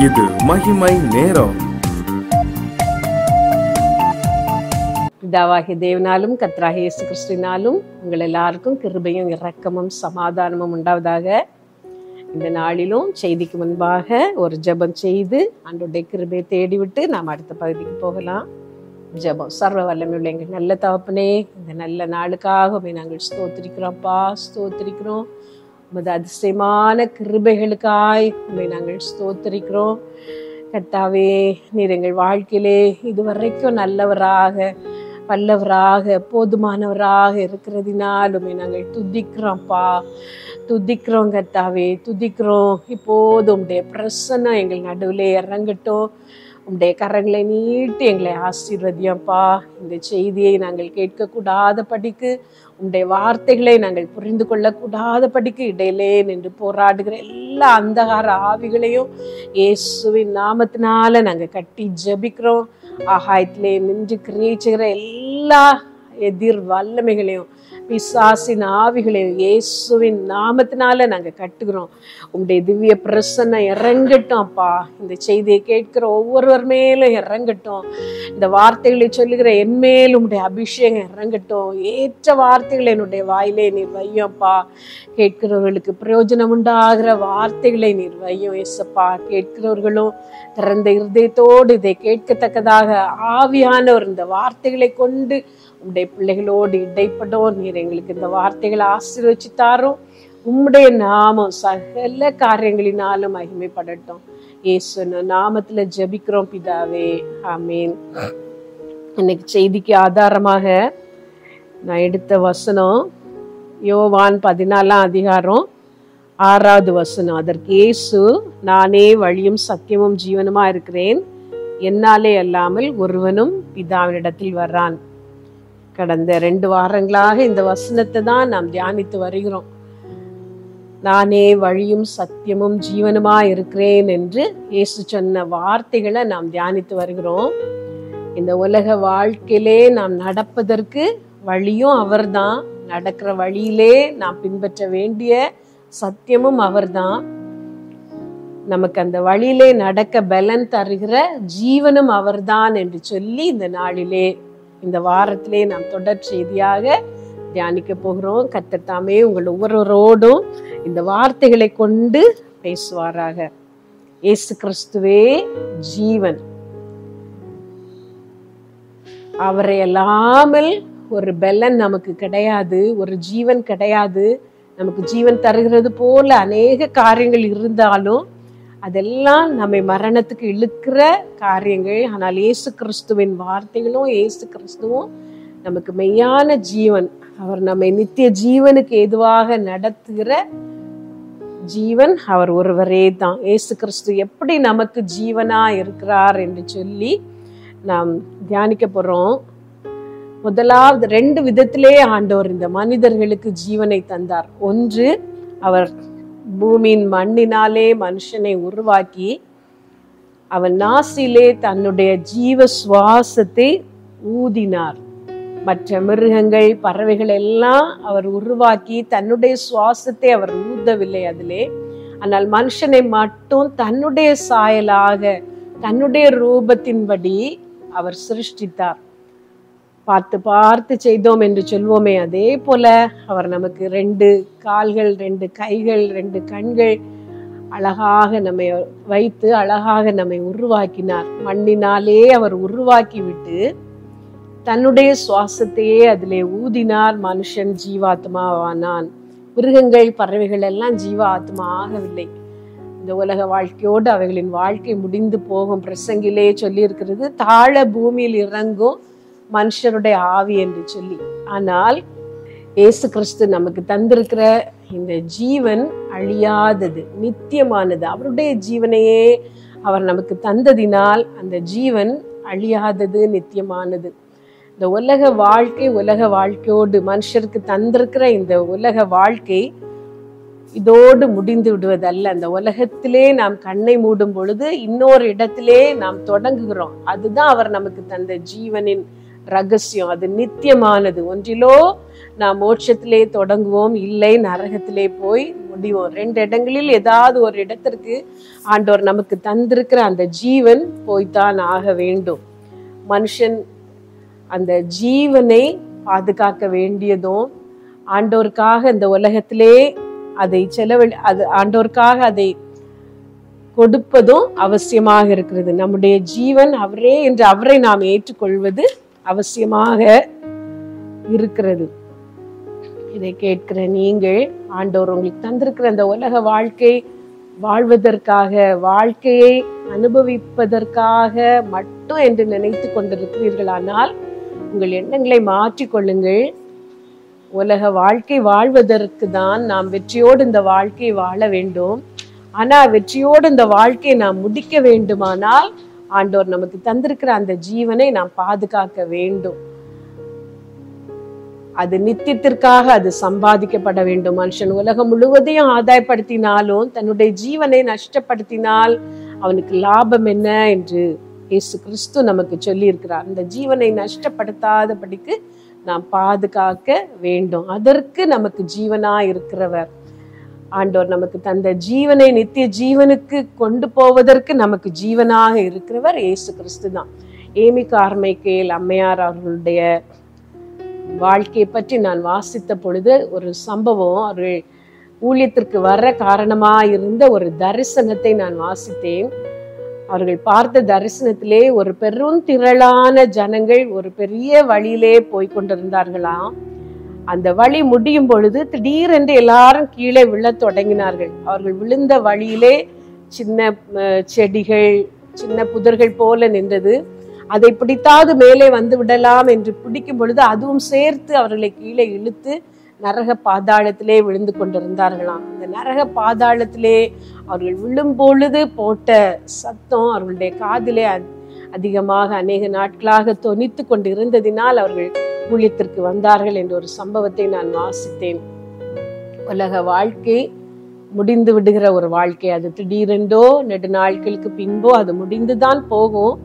இது மகிமை நேரம். பிதாவாகிய தேவனாலும் கர்த்தராகிய இயேசு கிறிஸ்துவினாலும் உங்கள் எல்லாருக்கும் கிருபையும் இரக்கமும் சமாதானமும் உண்டாவதாக. இந்த நாளிலும் செய்திக்கு முன்பாக ஒரு ஜெபம் செய்து ஆண்டவருடைய கிருபையை தேடிவிட்டு நாம் அடுத்த பகுதிக்கு போகலாம். ஜெபம். சர்வ வல்லமையுள்ள எங்கள் நல்ல தகப்பனே, இந்த நல்ல நாளுக்காக நாங்கள் ஸ்தோத்திரிக்கிறோம்ப்பா, ஸ்தோத்திரிக்கிறோம். உமது அதிசயமான கிருபைகளுக்காய் உண்மை நாங்கள் ஸ்தோத்திரிக்கிறோம். கர்த்தாவே, நீர் எங்கள் வாழ்க்கையிலே இதுவரைக்கும் நல்லவராக, வல்லவராக, போதுமானவராக இருக்கிறதினால் உண்மை நாங்கள் துதிக்கிறோம்ப்பா, துதிக்கிறோம் கர்த்தாவே, துதிக்கிறோம். இப்போது உம்முடைய பிரசன்னம் எங்கள் நடுவில் இறங்கட்டும். உம்முடைய கரங்களை நீட்டி எங்களை ஆசீர்வதியப்பா. இந்த செய்தியை நாங்கள் கேட்கக்கூடாத படிக்கு, உம்முடைய வார்த்தைகளை நாங்கள் புரிந்து கொள்ளக்கூடாத படிக்கு இடையிலே நின்று போராடுகிற எல்லா அந்தகார ஆவிகளையும் இயேசுவின் நாமத்தினால நாங்கள் கட்டி ஜெபிக்கிறோம். ஆகாயத்திலே நின்று கிரியை செய்கிற எல்லா எதிர் வல்லமைகளையும் பிசாசின் ஆவிகளையும் இயேசுவின் நாமத்தினால நாங்கள் கட்டுகிறோம். உம்முடைய திவ்ய பிரசன்னம் இறங்கட்டும் அப்பா. இந்த செய்தியை கேட்கிற ஒவ்வொருவர் மேலும் இறங்கட்டும். இந்த வார்த்தைகளை சொல்லுகிற என் மேல் உம்முடைய அபிஷேகம் இறங்கட்டும். ஏற்ற வார்த்தைகளை என்னுடைய வாயிலே நீர் வையப்பா. கேட்கிறவர்களுக்கு பிரயோஜனம் உண்டாகிற வார்த்தைகளை நீர் வையும் ஏசப்பா. கேட்கிறவர்களும் திறந்த இருதயத்தோடு இதை கேட்கத்தக்கதாக ஆவியானவர் இந்த வார்த்தைகளை கொண்டு உம்முடைய பிள்ளைகளோடு இடைப்படும். நீர் எங்களுக்கு இந்த வார்த்தைகளை ஆசீர்வதித்தாரும். உம்முடைய நாமம் சகல காரியங்களினாலும் மகிமைப்படட்டும். இயேசு நாமத்துல ஜெபிக்கிறோம் பிதாவே, ஆமீன். இன்னைக்கு செய்திக்கு ஆதாரமாக நான் எடுத்த வசனம் யோவான் 14ஆம் அதிகாரம் 6வது வசனம். அதற்கு இயேசு, நானே வழியும் சத்தியமும் ஜீவனுமா இருக்கிறேன், என்னாலே அல்லாமல் ஒருவனும் பிதாவினிடத்தில் வர்றான். கடந்த 2 வாரங்களாக இந்த வசனத்தை தான் நாம் தியானித்து வருகிறோம். நானே வழியும் சத்தியமும் ஜீவனுமா இருக்கிறேன் என்று இயேசு சொன்ன வார்த்தைகளை நாம் தியானித்து வருகிறோம். இந்த உலக வாழ்க்கையிலே நாம் நடப்பதற்கு வழியும் அவர்தான், நடக்கிற வழியிலே நாம் பின்பற்ற வேண்டிய சத்தியமும் அவர்தான். நமக்கு அந்த வழியிலே நடக்க பலன் தருகிற ஜீவனும் அவர்தான் என்று சொல்லி இந்த நாளிலே, இந்த வாரத்திலே நாம் தொடர் செய்தியாக தியானிக்க போகிறோம். கர்த்தர் தாமே உங்கள் ஒவ்வொருவரோடும் இந்த வார்த்தைகளை கொண்டு பேசுவாராக. இயேசு கிறிஸ்துவே ஜீவன். அவரை அல்லாமல் ஒரு பலன் நமக்கு கிடையாது, ஒரு ஜீவன் கிடையாது. நமக்கு ஜீவன் தருகிறது போல அநேக காரியங்கள் இருந்தாலும் அதெல்லாம் நம்மை மரணத்துக்கு இழுக்கிற காரியங்கள். ஆனால் இயேசு கிறிஸ்துவின் வார்த்தைகளும் இயேசு கிறிஸ்துவும் நமக்கு மெய்யான ஜீவன். அவர் நம்மை நித்திய ஜீவனுக்கு ஏதுவாக நடத்துகிற ஜீவன் அவர் ஒருவரே தான். இயேசு கிறிஸ்து எப்படி நமக்கு ஜீவனா இருக்கிறார் என்று சொல்லி நாம் தியானிக்க போறோம். முதலாவது 2 விதத்திலே ஆண்டவர் இந்த மனிதர்களுக்கு ஜீவனை தந்தார். ஒன்று, அவர் பூமியின் மண்ணினாலே மனுஷனை உருவாக்கி அவன் நாசிலே தன்னுடைய ஜீவ சுவாசத்தை ஊதினார். மற்ற மிருகங்கள், பறவைகள் எல்லாம் அவர் உருவாக்கி தன்னுடைய சுவாசத்தை அவர் ஊதவில்லை அதிலே. ஆனால் மனுஷனை மட்டும் தன்னுடைய சாயலாக, தன்னுடைய ரூபத்தின்படி அவர் சிருஷ்டித்தார். பார்த்து பார்த்து செய்தோம் என்று சொல்வோமே, அதே போல அவர் நமக்கு 2 கால்கள், 2 கைகள், 2 கண்கள் அழகாக நம்மை வைத்து அழகாக நம்மை உருவாக்கினார். மண்ணினாலே அவர் உருவாக்கி விட்டு தன்னுடைய சுவாசத்தையே அதிலே ஊதினார். மனுஷன் ஜீவாத்மாவானான். மிருகங்கள், பறவைகள் எல்லாம் ஜீவாத்மா ஆகவில்லை. இந்த உலக வாழ்க்கையோடு அவைகளின் வாழ்க்கை முடிந்து போகும். பிரசங்கிலே சொல்லி இருக்கிறது, தாழ பூமியில் இறங்கும் மனுஷருடைய ஆவி என்று சொல்லி. ஆனால் இயேசு கிறிஸ்து நமக்கு தந்திருக்கிற இந்த ஜீவன் அழியாதது, நித்தியமானது. அவருடைய ஜீவனையே அவர் நமக்கு தந்ததினால் அந்த ஜீவன் அழியாதது, நித்தியமானது. இந்த உலக வாழ்க்கை, உலக வாழ்க்கையோடு மனுஷருக்கு தந்திருக்கிற இந்த உலக வாழ்க்கை இதோடு முடிந்து விடுவதல்ல. அந்த உலகத்திலே நாம் கண்ணை மூடும் பொழுது இன்னொரு இடத்திலே நாம் தொடங்குகிறோம். அதுதான் அவர் நமக்கு தந்த ஜீவனின் ரகசியம். அது நித்தியமானது. ஒன்றிலோ நாம் மோட்சத்திலே தொடங்குவோம், இல்லை நரகத்திலே போய் முடிவோம். 2 இடங்களில் ஏதாவது ஒரு இடத்திற்கு ஆண்டவர் நமக்கு தந்திருக்கிற அந்த ஜீவன் போய்தான் ஆக வேண்டும். மனுஷன் அந்த ஜீவனை பாதுகாக்க வேண்டியதும், ஆண்டோருக்காக இந்த உலகத்திலே அதை ஆண்டோருக்காக அதை கொடுப்பதும் அவசியமாக இருக்கிறது. நம்முடைய ஜீவன் அவரே என்று அவரை நாம் ஏற்றுக்கொள்வது அவசியமாக இருக்கிறது. இதை கேட்கிற நீங்கள், ஆண்டவர் உங்களுக்கு தந்திருக்கிற அந்த உலக வாழ்க்கை வாழ்வதற்காக, வாழ்க்கையை அனுபவிப்பதற்காக மட்டும் என்று நினைத்து கொண்டிருக்கிறீர்களானால் உங்கள் எண்ணங்களை மாற்றிக்கொள்ளுங்கள். உலக வாழ்க்கை வாழ்வதற்கு தான் நாம் வெற்றியோடு இந்த வாழ்க்கையை வாழ வேண்டும். ஆனா வெற்றியோடு இந்த வாழ்க்கையை நாம் முடிக்க வேண்டுமானால் ஆண்டவர் நமக்கு தந்திருக்கிற அந்த ஜீவனை நாம் பாதுகாக்க வேண்டும். அது நித்தியத்திற்காக அது சம்பாதிக்கப்பட வேண்டும். மனுஷன் உலகம் முழுவதையும் ஆதாயப்படுத்தினாலும் தன்னுடைய ஜீவனை நஷ்டப்படுத்தினால் அவனுக்கு லாபம் என்ன என்று இயேசு கிறிஸ்து நமக்கு சொல்லி இருக்கிறார். அந்த ஜீவனை நஷ்டப்படுத்தாதபடிக்கு நாம் பாதுகாக்க வேண்டும். அதற்கு நமக்கு ஜீவனா இருக்கிறவர் ஆண்டவர் நமக்கு தந்த ஜீவனை நித்திய ஜீவனுக்கு கொண்டு போவதற்கு நமக்கு ஜீவனாக இருக்கிறவர் இயேசு கிறிஸ்து தான். ஏமி கார்மைக்கேல் அம்மையார் அவர்களுடைய வாழ்க்கையை பற்றி நான் வாசித்த பொழுது ஒரு சம்பவம், அவர்கள் ஊழியத்திற்கு வர காரணமாக இருந்த ஒரு தரிசனத்தை நான் வாசித்தேன். அவர்கள் பார்த்த தரிசனத்திலே ஒரு பெரும் திரளான ஜனங்கள் ஒரு பெரிய வழியிலே போய்கொண்டிருந்தார்களாம். அந்த வழி முடியும் பொழுது திடீரென்று எல்லாரும் கீழே விழ தொடங்கினார்கள். அவர்கள் விழுந்த வழியிலே சின்ன செடிகள், சின்ன புதர்கள் போல நின்றது. அதை பிடித்தாவது மேலே வந்து விடலாம் என்று பிடிக்கும் பொழுது அதுவும் சேர்த்து அவர்களை கீழே இழுத்து நரக பாதாளத்திலே விழுந்து கொண்டிருந்தார்களாம். அந்த நரக பாதாளத்திலே அவர்கள் விழும் பொழுது போட்ட சத்தம் அவர்களுடைய காதிலே அதிகமாக அநேக நாட்களாக தொனித்து கொண்டு இருந்ததினால் அவர்கள் ஊழியத்திற்கு வந்தார்கள் என்ற ஒரு சம்பவத்தை நான் வாசித்தேன். உலக வாழ்க்கை முடிந்து விடுகிற ஒரு வாழ்க்கை. அது திடீரென்றோ நெடுநாட்களுக்கு பின்போ அது முடிந்துதான் போகும்.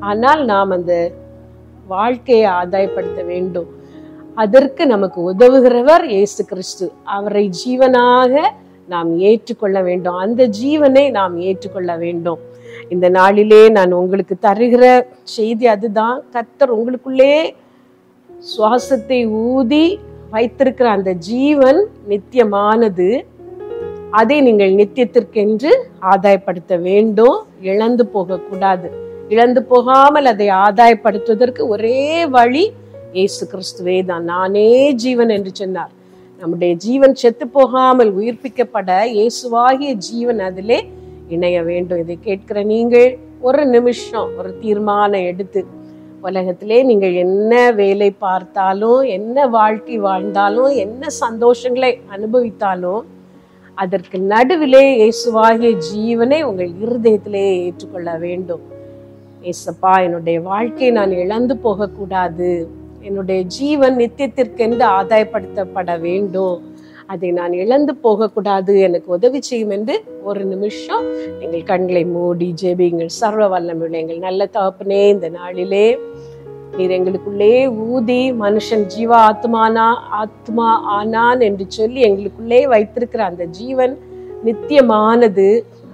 ஆனால் நாம் அந்த வாழ்க்கையை ஆதாயப்படுத்த வேண்டும். அதற்கு நமக்கு உதவுகிறவர் இயேசு கிறிஸ்து. அவரை ஜீவனாக நாம் ஏற்றுக்கொள்ள வேண்டும். அந்த ஜீவனை நாம் ஏற்றுக்கொள்ள வேண்டும். இந்த நாளிலே நான் உங்களுக்கு தருகிற செய்தி அதுதான். கர்த்தர் உங்களுக்குள்ளே சுவாசத்தை ஊதி வைத்திருக்கிற அந்த ஜீவன் நித்தியமானது. அதை நீங்கள் நித்தியத்திற்கென்று ஆதாயப்படுத்த வேண்டும். இழந்து போகக்கூடாது. இழந்து போகாமல் அதை ஆதாயப்படுத்துவதற்கு ஒரே வழி இயேசு கிறிஸ்துவே தான். நானே ஜீவன் என்று சொன்னார். நம்முடைய ஜீவன் செத்து போகாமல் உயிர்ப்பிக்கப்பட இயேசுவாகிய ஜீவன் அதிலே இணைய வேண்டும். இதை கேட்கிற நீங்கள் ஒரு நிமிஷம் ஒரு தீர்மானம் எடுத்து, உலகத்திலே நீங்கள் என்ன வேலை பார்த்தாலும், என்ன வாழ்க்கை வாழ்ந்தாலும், என்ன சந்தோஷங்களை அனுபவித்தாலும் அதற்கு நடுவிலே இயேசுவாகிய ஜீவனை உங்கள் இருதயத்திலே ஏற்றுக்கொள்ள வேண்டும். ஏசப்பா, என்னுடைய வாழ்க்கையை நான் இழந்து போகக்கூடாது. என்னுடைய ஜீவன் நித்தியத்திற்கென்று ஆதாயப்படுத்தப்பட வேண்டும். அதை நான் இழந்து போகக்கூடாது. எனக்கு உதவி செய்யும் என்று ஒரு நிமிஷம் எங்கள் கண்களை மூடி ஜெபிங்கள். சர்வ வல்லமையுள்ள எங்கள் நல்ல தகப்பனே, இந்த நாளிலே நீர் எங்களுக்குள்ளே ஊதி மனுஷன் ஜீவா ஆத்மா ஆனான் என்று சொல்லி எங்களுக்குள்ளே வைத்திருக்கிற அந்த ஜீவன் நித்தியமானது.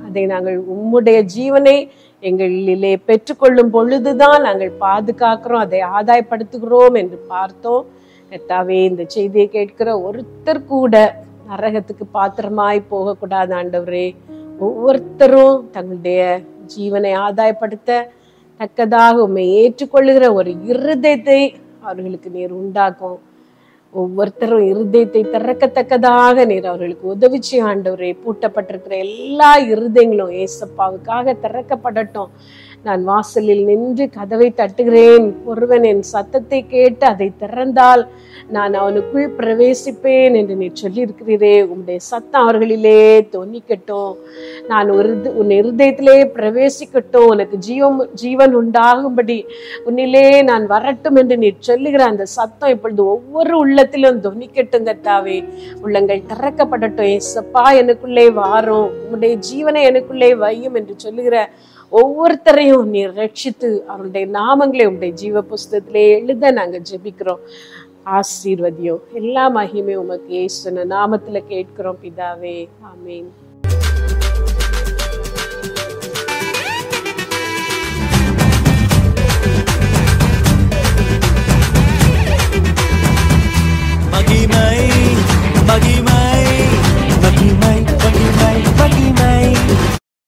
அதை நாங்கள் உம்முடைய ஜீவனை எங்களிலே பெற்றுக்கொள்ளும் பொழுதுதான் நாங்கள் பாதுகாக்கிறோம், அதை ஆதாயப்படுத்துகிறோம் என்று பார்த்தோம். கர்த்தாவே, இந்த செய்தியை கேட்கிற ஒருத்தர் கூட நரகத்துக்கு பாத்திரமாய் போகக்கூடாது ஆண்டவரே. ஒவ்வொருத்தரும் தங்களுடைய ஜீவனை ஆதாயப்படுத்த தக்கதாக உம்மை ஏற்றுக்கொள்ளுகிற ஒரு இருதயத்தை அவர்களுக்கு நீர் உண்டாக்கும். ஒவ்வொருத்தரும் இருதயத்தை திறக்கத்தக்கதாக நீர் அவர்களுக்கு உதவி செய்ய ஆண்டவரே. பூட்டப்பட்டிருக்கிற எல்லா இருதயங்களும் ஏசப்பாவுக்காக திறக்கப்படட்டும். நான் வாசலில் நின்று கதவை தட்டுகிறேன். ஒருவன் என் சத்தத்தை கேட்டு அதை திறந்தால் நான் அவனுக்குள் பிரவேசிப்பேன் என்று நீ சொல்லியிருக்கிறீரே. உன்னுடைய சத்தம் அவர்களிலே தொனிக்கட்டும். நான் உன் இருதயத்திலே பிரவேசிக்கட்டும். உனக்கு ஜீவன் உண்டாகும்படி உன்னிலே நான் வரட்டும் என்று நீ சொல்லுகிற அந்த சத்தம் இப்பொழுது ஒவ்வொரு உள்ளத்திலும் தொனிக்கட்டும். கர்த்தாவே, உள்ளங்கள் திறக்கப்படட்டும். ஏசப்பா, எனக்குள்ளே வாரும், உன்னுடைய ஜீவனை எனக்குள்ளே வையும் என்று சொல்லுகிற ஒவ்வொருத்தரையும் நீர் ரட்சித்து அவருடைய நாமங்களை உங்களுடைய ஜீவ புஸ்தகத்திலே எழுத நாங்க ஜெபிக்கிறோம். ஆசீர்வதியும். எல்லா மகிமையும் உமக்கு இயேசுவின் நாமத்துல கேட்கிறோம் பிதாவே. ஆமென். மகிமை மகிமை மகிமை மகிமை மகிமை